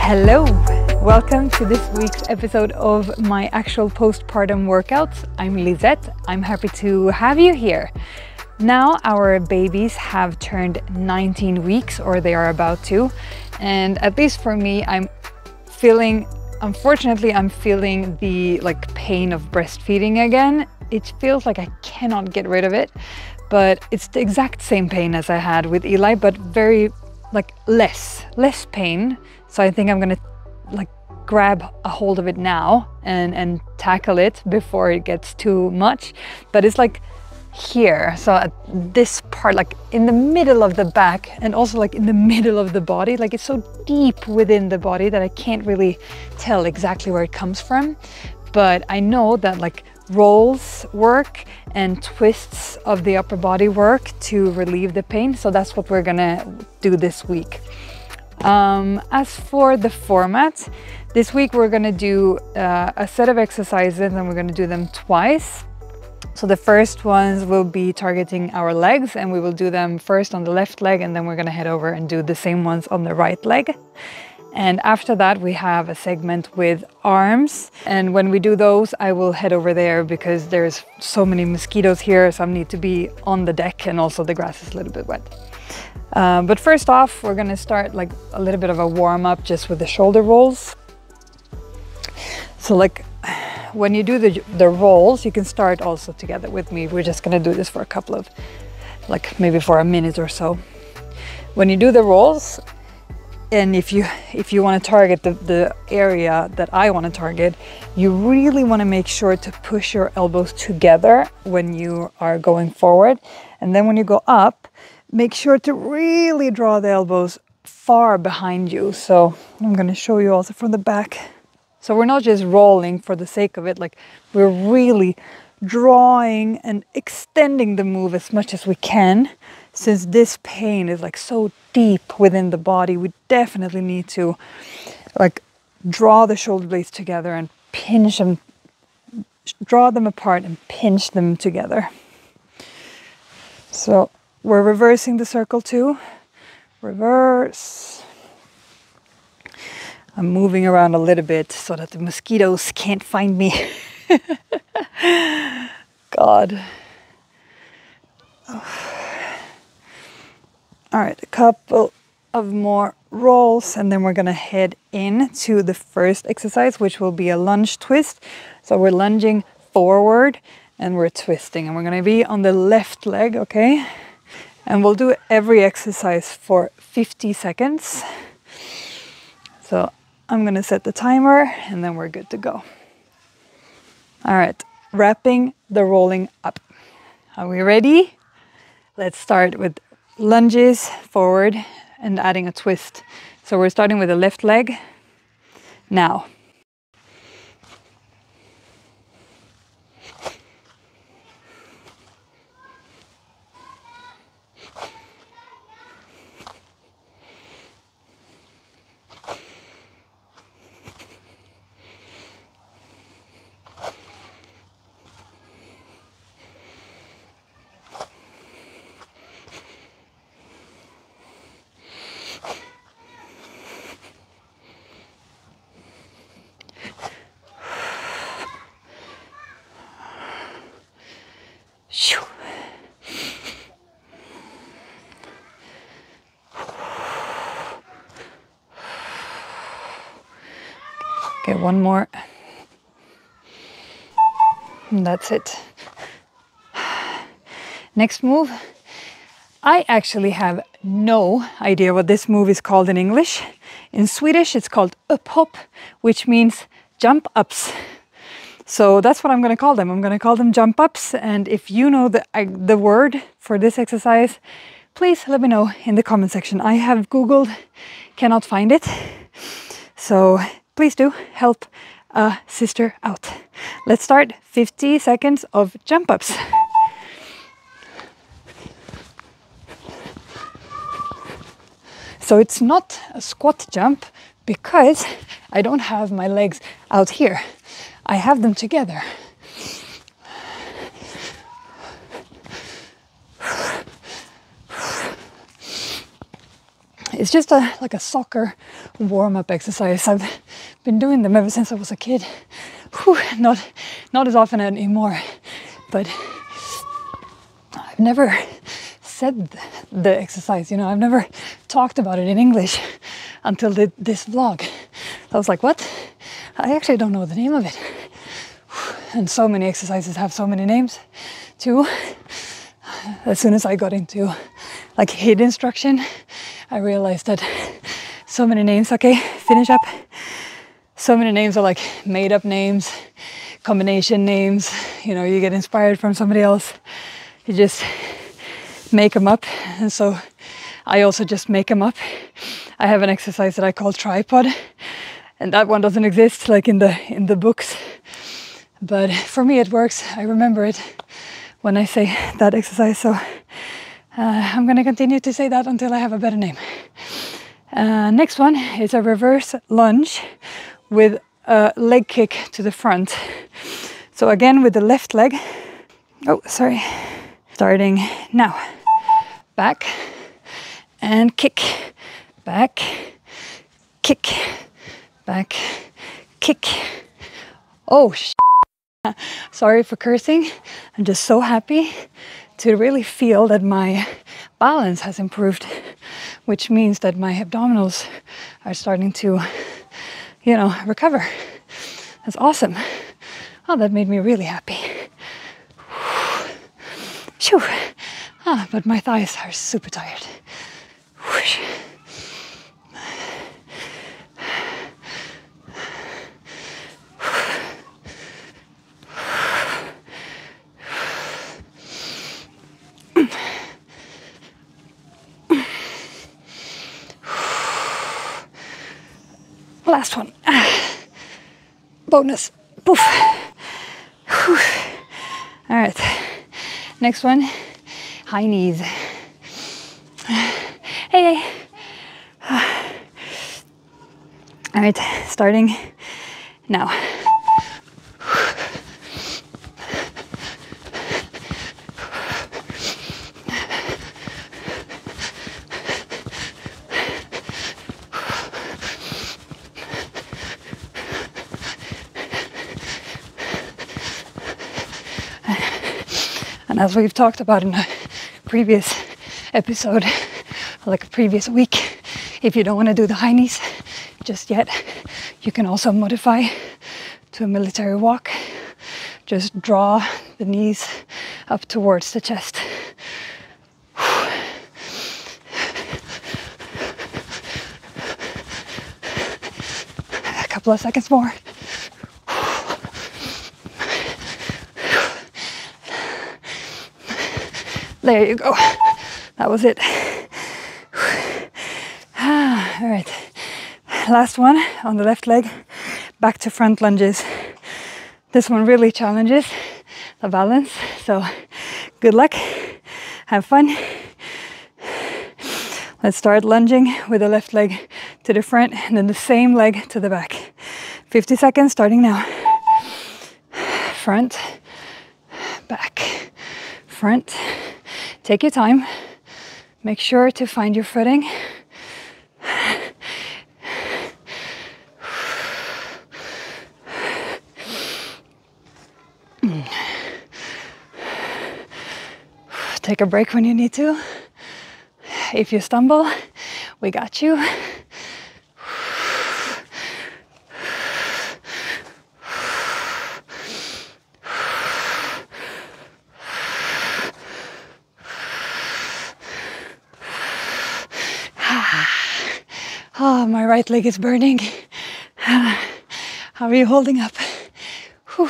Hello! Welcome to this week's episode of my actual postpartum workout. I'm Lizette. I'm happy to have you here. Now our babies have turned 19 weeks, or they are about to, and at least for me, unfortunately I'm feeling the pain of breastfeeding again. It feels like I cannot get rid of it, but it's the exact same pain as I had with Eli, but very less pain. So I think I'm gonna grab a hold of it now and tackle it before it gets too much. But it's here, so at this part, in the middle of the back, and also in the middle of the body, it's so deep within the body that I can't really tell exactly where it comes from. But I know that rolls work and twists of the upper body work to relieve the pain, so that's what we're gonna do this week. As for the format, this week we're gonna do a set of exercises, and we're gonna do them twice. So the first ones will be targeting our legs, and we will do them first on the left leg, and then we're gonna head over and do the same ones on the right leg. And after that we have a segment with arms, and when we do those I will head over there because there's so many mosquitoes here, so I need to be on the deck, and also the grass is a little bit wet. But first off, we're gonna start a little bit of a warm-up just with the shoulder rolls. So when you do the rolls, you can start also together with me. We're just gonna do this for a couple of, maybe for a minute or so. When you do the rolls, and if you want to target the area that I want to target, you really want to make sure to push your elbows together when you are going forward. And then when you go up, make sure to really draw the elbows far behind you. So I'm going to show you also from the back. So we're not just rolling for the sake of it, we're really drawing and extending the move as much as we can. Since this pain is so deep within the body, we definitely need to draw the shoulder blades together and pinch them, draw them apart and pinch them together. So we're reversing the circle too. Reverse. I'm moving around a little bit so that the mosquitoes can't find me. God. Oh. All right, a couple of more rolls, and then we're gonna head into the first exercise, which will be a lunge twist. So we're lunging forward and we're twisting, and we're gonna be on the left leg, okay? And we'll do every exercise for 50 seconds. So I'm gonna set the timer, and then we're good to go. All right, wrapping the rolling up. Are we ready? Let's start with lunges forward and adding a twist. So we're starting with the left leg now. Okay, one more. And that's it. Next move. I actually have no idea what this move is called in English. In Swedish, it's called uphopp, which means jump ups. So that's what I'm going to call them. I'm going to call them jump ups. And if you know the word for this exercise, please let me know in the comment section. I have Googled, cannot find it. So please do help a sister out. Let's start 50 seconds of jump ups. So it's not a squat jump because I don't have my legs out here. I have them together. It's just like a soccer warm-up exercise. I've been doing them ever since I was a kid. Whew, not as often anymore, but I've never said the exercise, you know, I've never talked about it in English until this vlog. I was like, what? I actually don't know the name of it. And so many exercises have so many names too. As soon as I got into like HIIT instruction, I realized that so many names, okay, finish up. So many names are like made up names, combination names, you know, you get inspired from somebody else. You just make them up. And so I also just make them up. I have an exercise that I call tripod, and that one doesn't exist like in the books. But for me it works. I remember it when I say that exercise. So I'm going to continue to say that until I have a better name. Next one is a reverse lunge with a leg kick to the front. So again with the left leg. Oh, sorry. Starting now. Back and kick. Back, kick, back, kick. Oh, sorry for cursing. I'm just so happy to really feel that my balance has improved, which means that my abdominals are starting to, you know, recover. That's awesome. Oh, that made me really happy. Phew. But my thighs are super tired. Whoosh. Last one. Bonus. Poof. All right. Next one. High knees. Hey. All right. Starting now. And as we've talked about in a previous episode, like a previous week, if you don't want to do the high knees just yet, you can also modify to a military walk. Just draw the knees up towards the chest. A couple of seconds more. There you go. That was it. All right. Last one on the left leg. Back to front lunges. This one really challenges the balance. So good luck. Have fun. Let's start lunging with the left leg to the front and then the same leg to the back. 50 seconds starting now. Front, back, front. Take your time. Make sure to find your footing. Take a break when you need to. If you stumble, we got you. Oh, my right leg is burning. How are you holding up? Whew.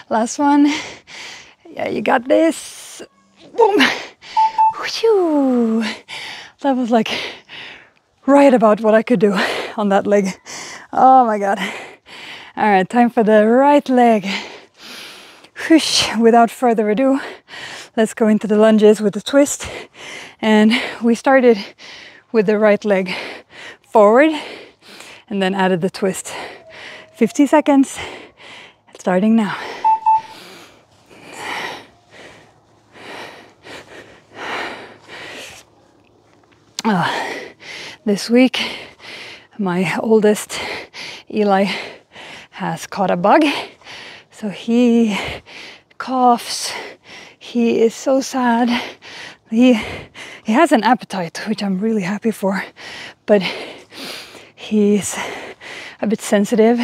Last one. Yeah, you got this. Boom. Whew. That was like right about what I could do on that leg. Oh my God. All right, time for the right leg. Whoosh. Without further ado, let's go into the lunges with the twist. And we started with the right leg forward and then added the twist. 50 seconds, starting now. This week, my oldest, Eli, has caught a bug. So he coughs. He is so sad. He has an appetite, which I'm really happy for, but he's a bit sensitive.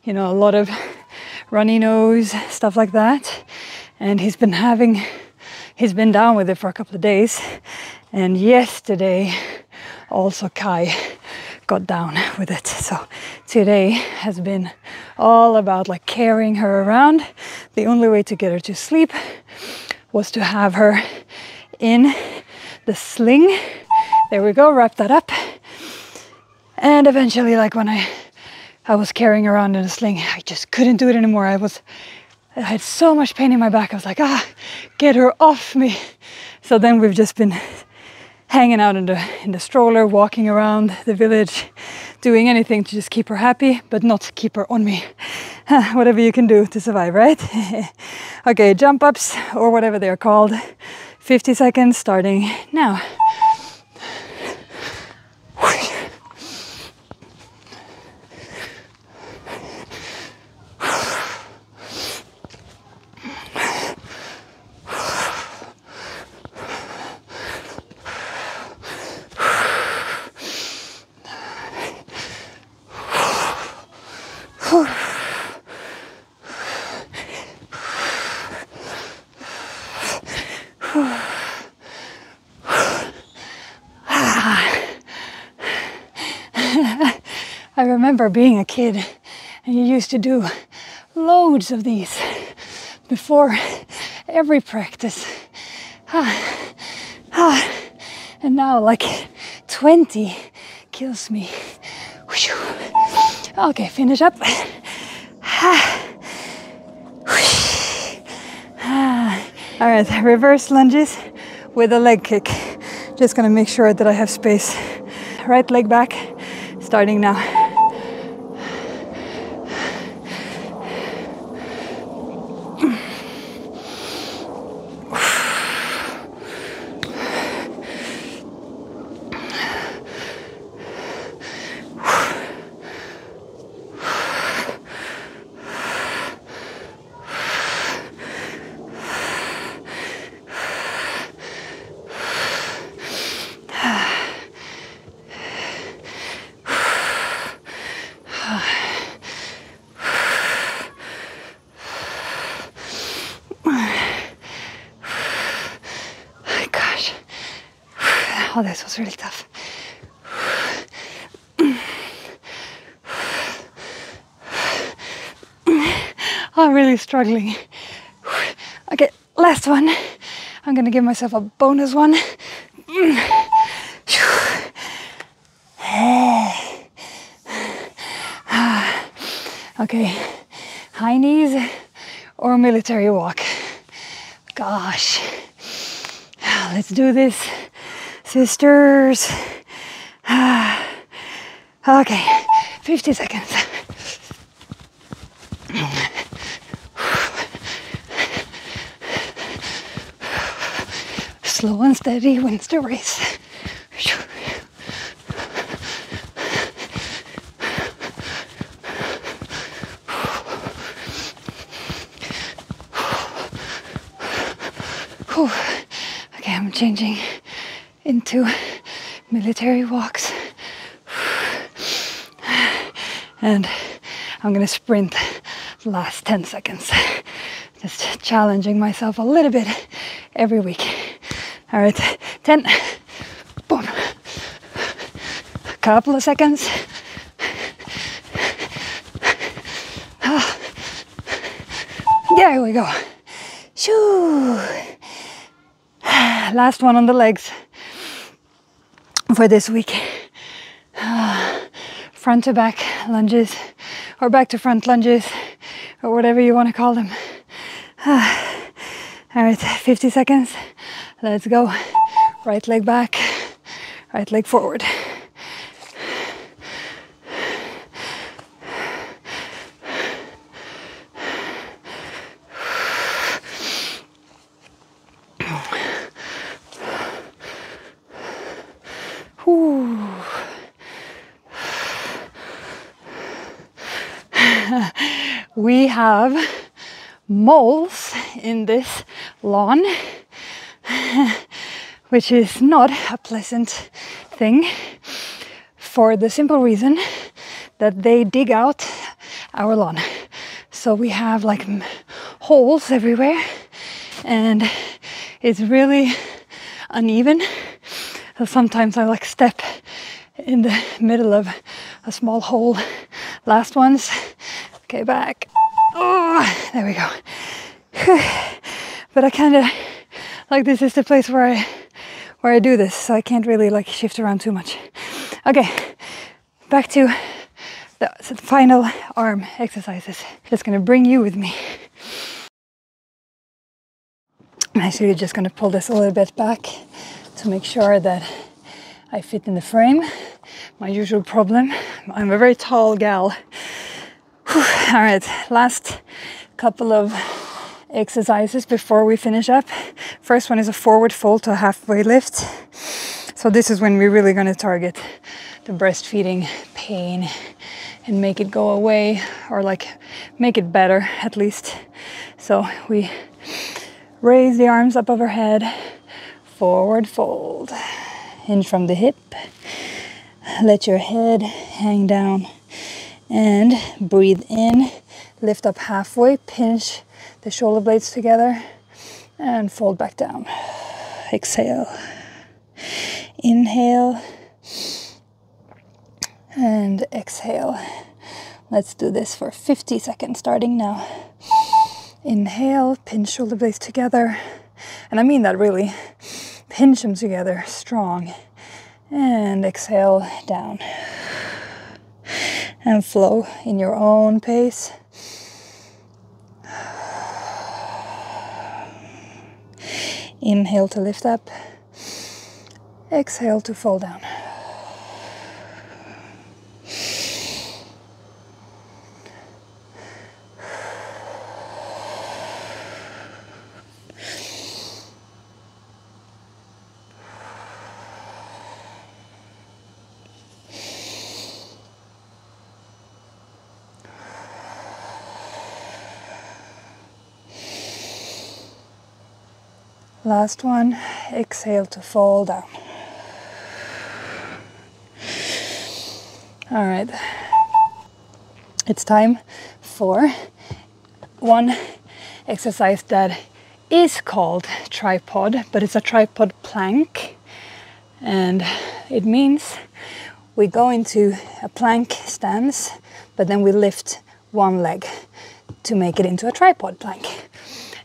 You know, a lot of runny nose, stuff like that. And he's been down with it for a couple of days. And yesterday, also Kai got down with it. So today has been all about like carrying her around. The only way to get her to sleep was to have her in the sling. There we go, wrap that up. And eventually, like when I was carrying her around in a sling, I just couldn't do it anymore. I had so much pain in my back. I was like, get her off me. So then we've just been hanging out in the stroller, walking around the village, doing anything to just keep her happy, but not keep her on me. Whatever you can do to survive, right? Okay, jump ups or whatever they're called. 50 seconds starting now. I remember being a kid and you used to do loads of these before every practice. And now like 20 kills me. Okay, finish up. All right, reverse lunges with a leg kick. Just gonna make sure that I have space. Right leg back, starting now. Oh, this was really tough. I'm really struggling. Okay, last one. I'm gonna give myself a bonus one. Okay, high knees or military walk. Gosh, let's do this. Sisters. Okay, 50 seconds. Slow and steady wins the race. Okay, I'm changing into military walks. And I'm gonna sprint the last 10 seconds. Just challenging myself a little bit every week. All right, 10, boom. A couple of seconds. There we go. Shoo. Last one on the legs for this week. Front to back lunges or back to front lunges or whatever you want to call them. All right, 50 seconds. Let's go. Right leg back, right leg forward. Whew. We have moles in this lawn, which is not a pleasant thing, for the simple reason that they dig out our lawn. So we have like holes everywhere, and it's really uneven. So sometimes I like step in the middle of a small hole. Last ones. Okay, back. Oh, there we go. But I kind of like, this is the place where I do this, so I can't really like shift around too much. Okay, back to the final arm exercises. Just gonna bring you with me. I'm actually just gonna pull this a little bit back to make sure that I fit in the frame. My usual problem, I'm a very tall gal. All right, last couple of exercises before we finish up. First one is a forward fold to a halfway lift. So this is when we're really going to target the breastfeeding pain and make it go away, or like make it better at least. So we raise the arms up overhead, forward fold, hinge from the hip, let your head hang down and breathe in, lift up halfway, pinch the shoulder blades together and fold back down. Exhale, inhale and exhale. Let's do this for 50 seconds starting now. Inhale, pinch shoulder blades together, and I mean that really. Pinch them together strong, and exhale down. And flow in your own pace. Inhale to lift up. Exhale to fall down. Last one, exhale to fall down. All right, it's time for one exercise that is called tripod, but it's a tripod plank. And it means we go into a plank stance, but then we lift one leg to make it into a tripod plank.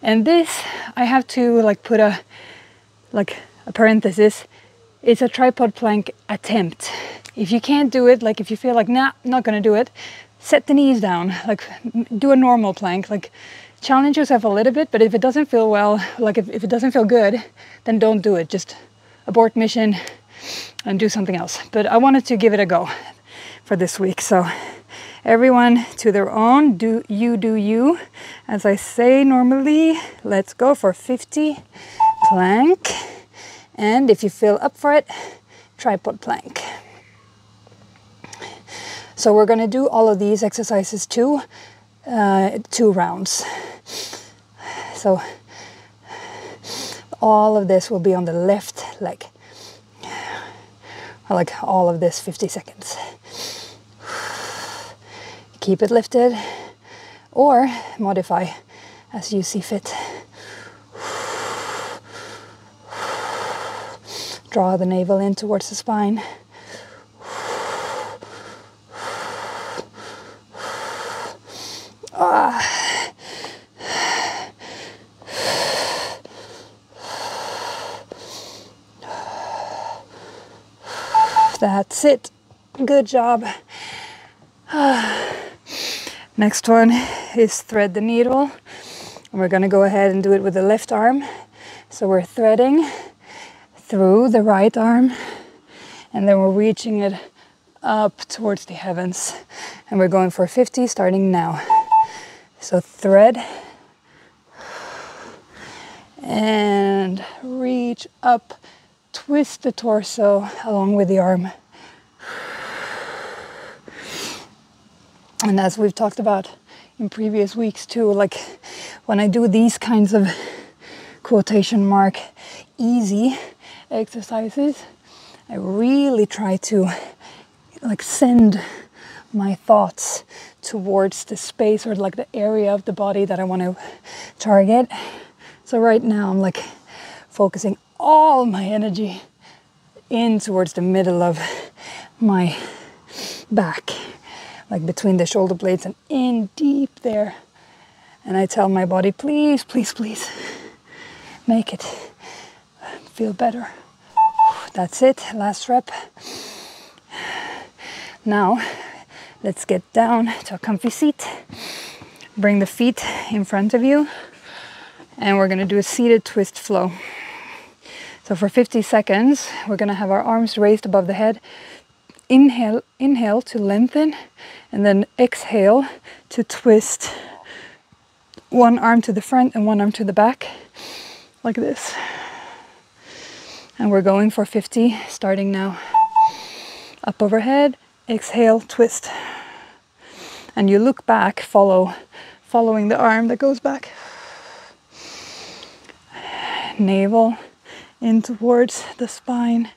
And this, I have to like put a parenthesis, it's a tripod plank attempt. If you can't do it, like if you feel like, nah, I'm not gonna do it, set the knees down, like do a normal plank, like challenge yourself a little bit, but if it doesn't feel well, like if it doesn't feel good, then don't do it. Just abort mission and do something else. But I wanted to give it a go for this week. So everyone to their own, do you. As I say normally, let's go for 50 plank. And if you feel up for it, tripod plank. So we're gonna do all of these exercises two rounds. So all of this will be on the left leg. I like all of this 50 seconds. Keep it lifted or modify as you see fit. Draw the navel in towards the spine. That's it. Good job. Next one is thread the needle. And we're going to go ahead and do it with the left arm. So we're threading through the right arm, and then we're reaching it up towards the heavens. And we're going for 50 starting now. So thread and reach up twist the torso along with the arm. And as we've talked about in previous weeks too, like when I do these kinds of quotation mark easy exercises, I really try to like send my thoughts towards the space or like the area of the body that I want to target. So right now I'm like focusing all my energy in towards the middle of my back, like between the shoulder blades and in deep there. And I tell my body, please, please, please, make it feel better. That's it, last rep. Now, let's get down to a comfy seat. Bring the feet in front of you. And we're gonna do a seated twist flow. So for 50 seconds, we're gonna have our arms raised above the head. Inhale to lengthen, and then exhale to twist one arm to the front and one arm to the back, like this. And we're going for 50, starting now. Up overhead, exhale, twist. And you look back, following the arm that goes back. Navel in towards the spine,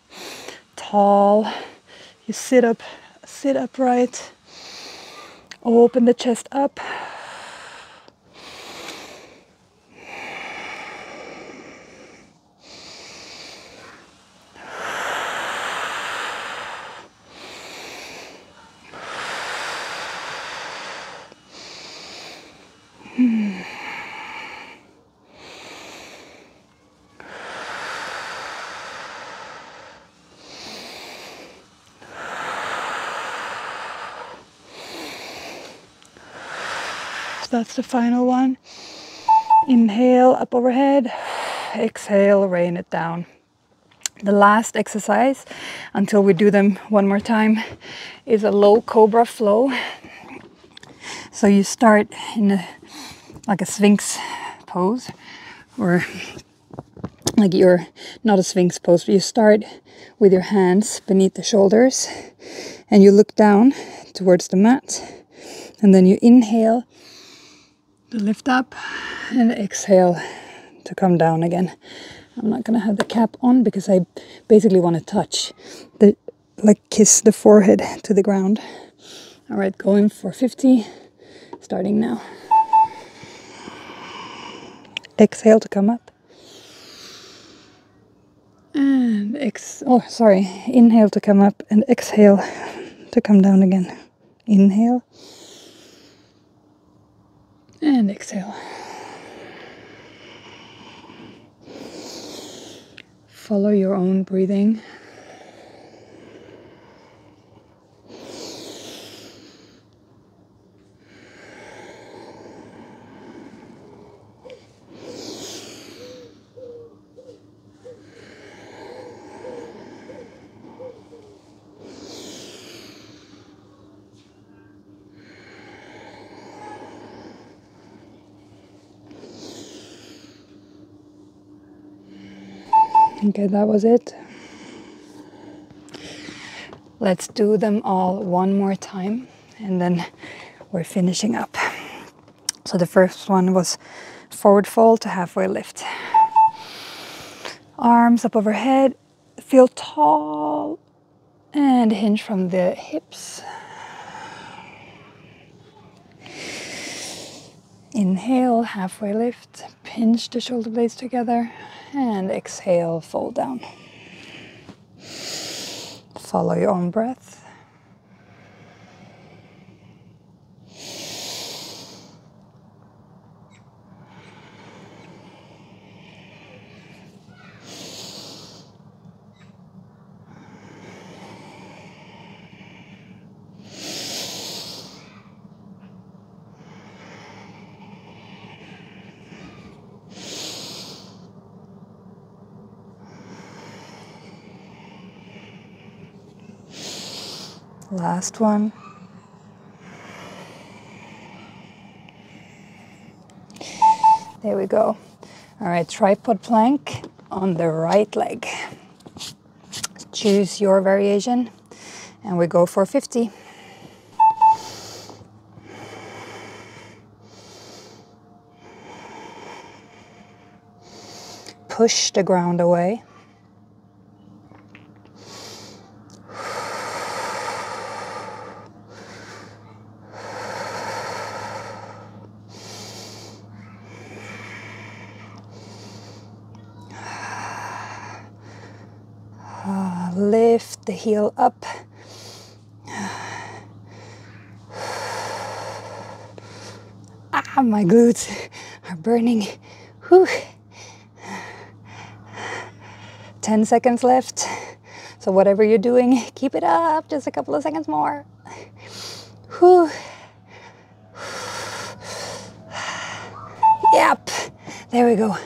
tall. You sit upright, open the chest up. That's the final one. Inhale, up overhead. Exhale, rain it down. The last exercise, until we do them one more time, is a low cobra flow. So you start in like a sphinx pose, or like you're not a sphinx pose, but you start with your hands beneath the shoulders and you look down towards the mat, and then you inhale to lift up and exhale to come down again. I'm not gonna have the cap on because I basically want to touch kiss the forehead to the ground. All right, going for 50, starting now. Exhale to come up. And inhale to come up and exhale to come down again. Inhale. And exhale. Follow your own breathing. Okay, that was it. Let's do them all one more time and then we're finishing up. So the first one was forward fold to halfway lift. Arms up overhead, feel tall and hinge from the hips. Inhale, halfway lift, pinch the shoulder blades together, and exhale, fold down. Follow your own breath. Last one. There we go. All right, tripod plank on the right leg. choose your variation, and we go for 50. Push the ground away. Lift the heel up. Ah, my glutes are burning. Whew. 10 seconds left. So whatever you're doing, keep it up. Just a couple of seconds more. Whew. Yep. There we go.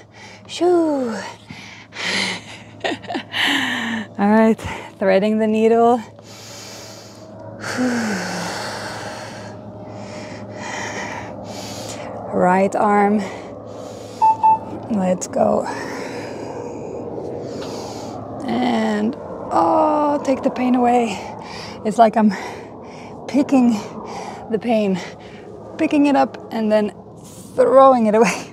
Shoo. All right, threading the needle. Right arm. Let's go. And oh, take the pain away. It's like I'm picking the pain, picking it up and then throwing it away.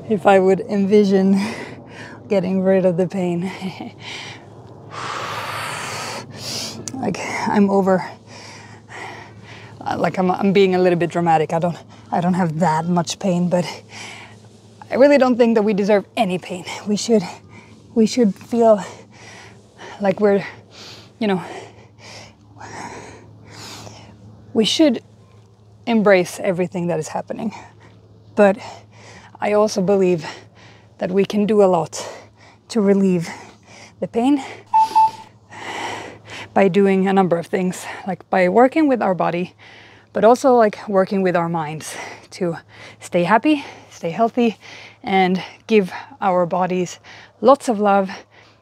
If I would envision getting rid of the pain. Like I'm over, like I'm being a little bit dramatic. I don't have that much pain, but I really don't think that we deserve any pain. We should feel like we're, you know, we should embrace everything that is happening. But I also believe that we can do a lot to relieve the pain by doing a number of things, like by working with our body, but also like working with our minds to stay happy, stay healthy, and give our bodies lots of love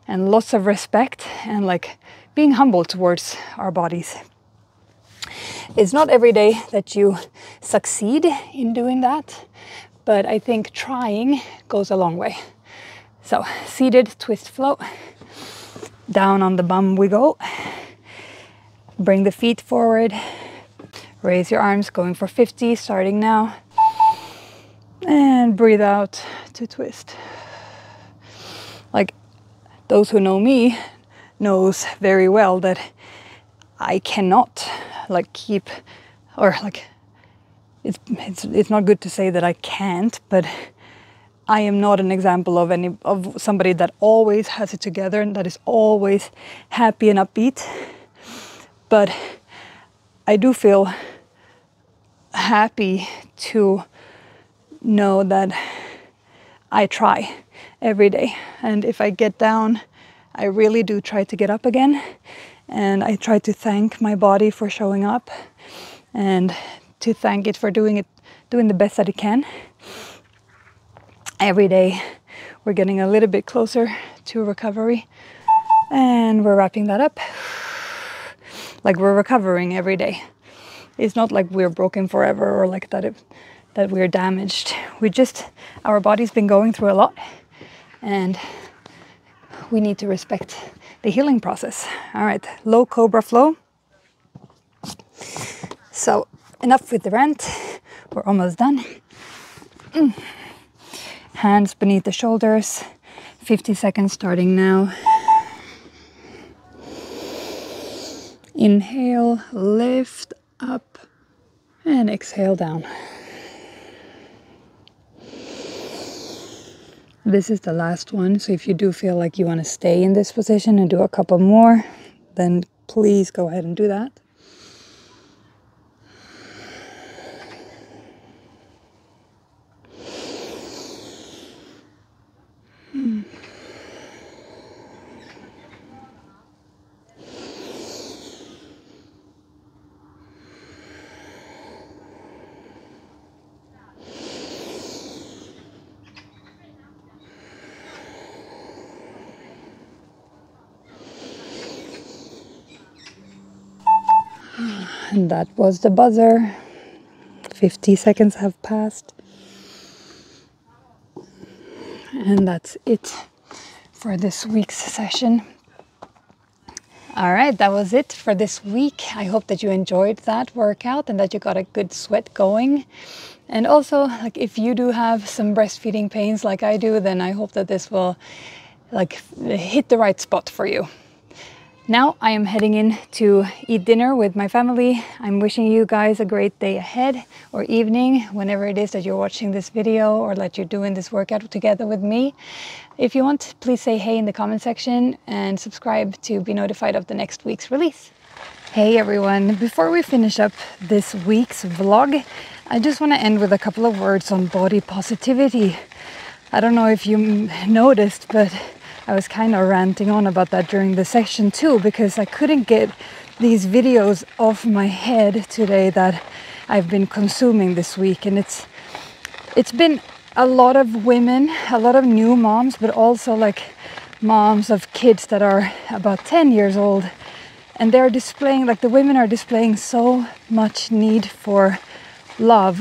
and lots of respect, and like being humble towards our bodies. It's not every day that you succeed in doing that, but I think trying goes a long way. So seated twist flow, down on the bum we go. Bring the feet forward, raise your arms, going for 50, starting now. And breathe out to twist. Like those who know me knows very well that I cannot like keep, or like it's not good to say that I can't, but I am not an example of somebody that always has it together and that is always happy and upbeat. But I do feel happy to know that I try every day. And if I get down, I really do try to get up again. And I try to thank my body for showing up and to thank it for doing the best that it can. Every day we're getting a little bit closer to recovery, and we're wrapping that up. Like we're recovering every day. It's not like we're broken forever or like that we're damaged. Our body's been going through a lot, and we need to respect the healing process. All right, low cobra flow. So enough with the rant. We're almost done. Hands beneath the shoulders. 50 seconds starting now. Inhale, lift up, and exhale down. This is the last one, so if you do feel like you want to stay in this position and do a couple more, then please go ahead and do that. And that was the buzzer. 50 seconds have passed. And that's it. for this week's session. All right, that was it for this week. I hope that you enjoyed that workout and that you got a good sweat going. And also, like, if you do have some breastfeeding pains like I do, then I hope that this will like hit the right spot for you. Now I am heading in to eat dinner with my family. I'm wishing you guys a great day ahead or evening, whenever it is that you're watching this video or that you're doing this workout together with me. If you want, please say hey in the comment section and subscribe to be notified of the next week's release. Hey everyone, before we finish up this week's vlog, I just want to end with a couple of words on body positivity. I don't know if you noticed, but I was kind of ranting on about that during the session too, because I couldn't get these videos off my head today that I've been consuming this week. And it's been a lot of women, a lot of new moms, but also like moms of kids that are about 10 years old. And they're displaying, like the women are displaying so much need for love.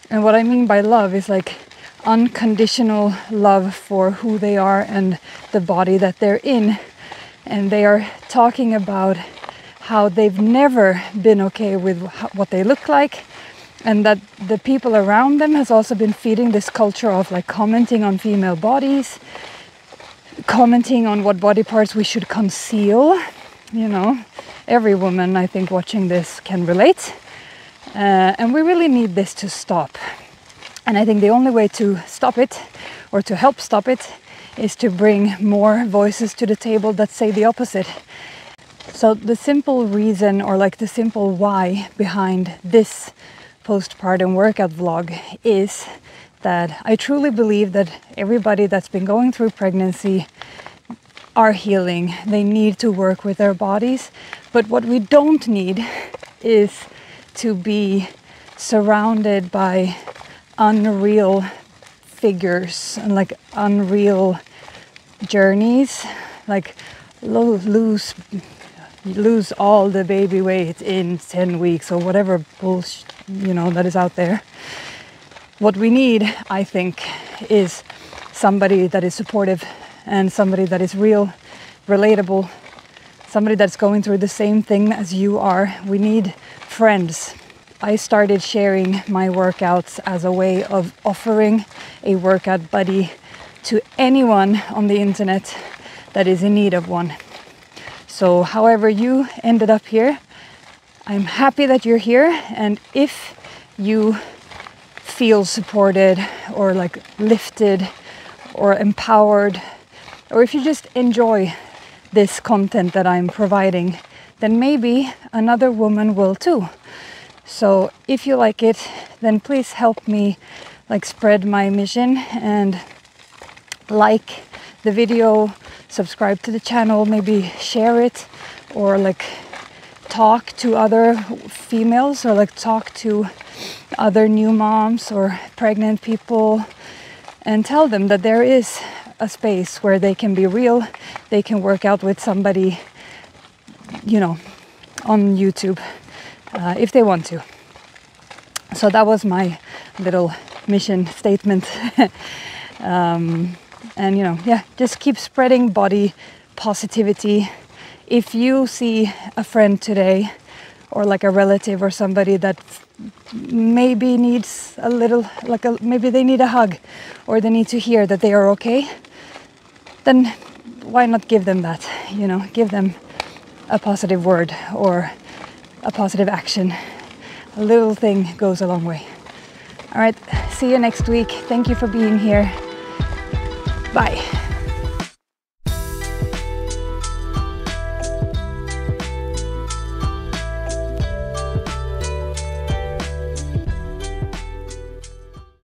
And what I mean by love is like unconditional love for who they are and the body that they're in. And they are talking about how they've never been okay with what they look like, and that the people around them has also been feeding this culture of like commenting on female bodies, commenting on what body parts we should conceal. You know, every woman I think watching this can relate, and we really need this to stop. And I think the only way to stop it, or to help stop it, is to bring more voices to the table that say the opposite. So the simple reason, or like the simple why behind this postpartum workout vlog is that I truly believe that everybody that's been going through pregnancy are healing. They need to work with their bodies. But what we don't need is to be surrounded by unreal figures and like unreal journeys, like lose all the baby weight in 10 weeks or whatever bullshit, you know, that is out there. What we need, I think, is somebody that is supportive and somebody that is real, relatable, somebody that's going through the same thing as you are. We need friends. I started sharing my workouts as a way of offering a workout buddy to anyone on the internet that is in need of one. So however you ended up here, I'm happy that you're here. And if you feel supported or like lifted or empowered, or if you just enjoy this content that I'm providing, then maybe another woman will too. So if you like it, then please help me like spread my mission and like the video, subscribe to the channel, maybe share it, or like talk to other females, or like talk to other new moms or pregnant people and tell them that there is a space where they can be real, they can work out with somebody, you know, on YouTube. If they want to. So that was my little mission statement. And you know, yeah, just keep spreading body positivity. If you see a friend today, or like a relative or somebody that maybe needs a little, maybe they need a hug, or they need to hear that they are okay, then why not give them that? You know, give them a positive word or a positive action. A little thing goes a long way. All right, see you next week. Thank you for being here. Bye.